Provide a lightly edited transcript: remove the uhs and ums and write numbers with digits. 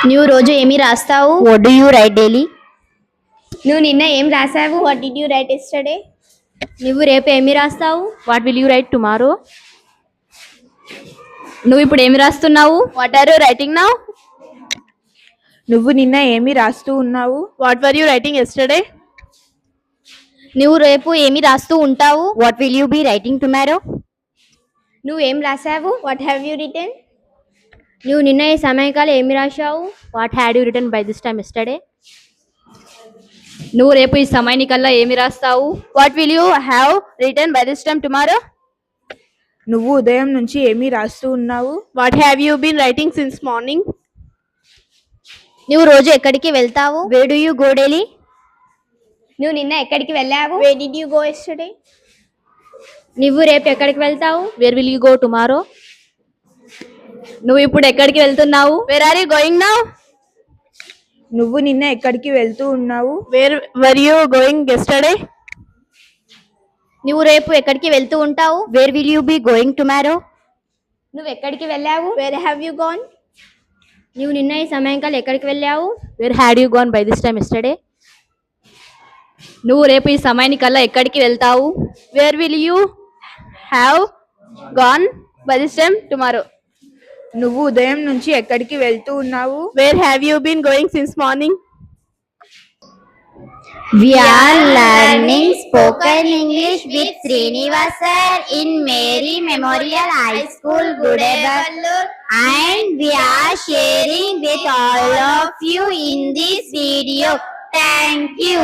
నువ్వు రోజు ఏమి రాస్తావు? What do you write daily? నువ్వు నిన్న ఏం రాసావు? What did you right yesterday? నువ్వు రేపు ఏమి రాస్తావు? What will you write tomorrow? నువ్వు ఇప్పుడు ఏమి రాస్తున్నావు? What are you writing now? నువ్వు నిన్న ఏమి రాస్తూ ఉన్నావు? What were you writing yesterday? నువ్వు రేపు ఏమి రాస్తూ ఉంటావు? What will you be writing tomorrow? నువ్వు ఏం రాసావు? What have you written? నువ్వు నిన్న ఈ సమయకాలం ఏమి రాశావు? What had you written by this time yesterday? నువ్వు రేపు ఈ సమయానికల్లా ఏమి రాస్తావు? What will you have written by this time tomorrow? నువ్వు ఉదయం నుంచి ఏమి రాస్తూ ఉన్నావు? What have you been writing since morning? నువ్వు రోజు ఎక్కడికి వెళ్తావు? Where do you go daily? నువ్వు నిన్న ఎక్కడికి వెళ్ళావు? Where did you go yesterday? నువ్వు రేపు ఎక్కడికి వెళ్తావు? Where will you go tomorrow? నువ్వు ఇప్పుడు ఎక్కడికి వెళ్తున్నావు? Where are you going now? నువ్వు నిన్న ఎక్కడికి వెళ్తూ ఉన్నావు? Where were you going yesterday? నువ్వు రేపు ఎక్కడికి వెళ్తూ ఉంటావు? Where will you be going tomorrow? నువ్వు ఎక్కడికి వెళ్ళావు? Where have you gone? నువ్వు నిన్న ఈ సమయంకాలం ఎక్కడికి వెళ్ళావు? Where had you gone by this time yesterday? నువ్వు రేపు ఈ సమయానికల్లా ఎక్కడికి వెళ్తావు? Where will you have gone by this time tomorrow? నువ్వు ఉదయం నుంచి ఎక్కడికి వెళ్తూ ఉన్నావు? Where have you been going since morning? We are learning spoken English with Srinivas sir in Mary Memorial High School, Gudeballur, and we are sharing with all of you in this video. Thank you.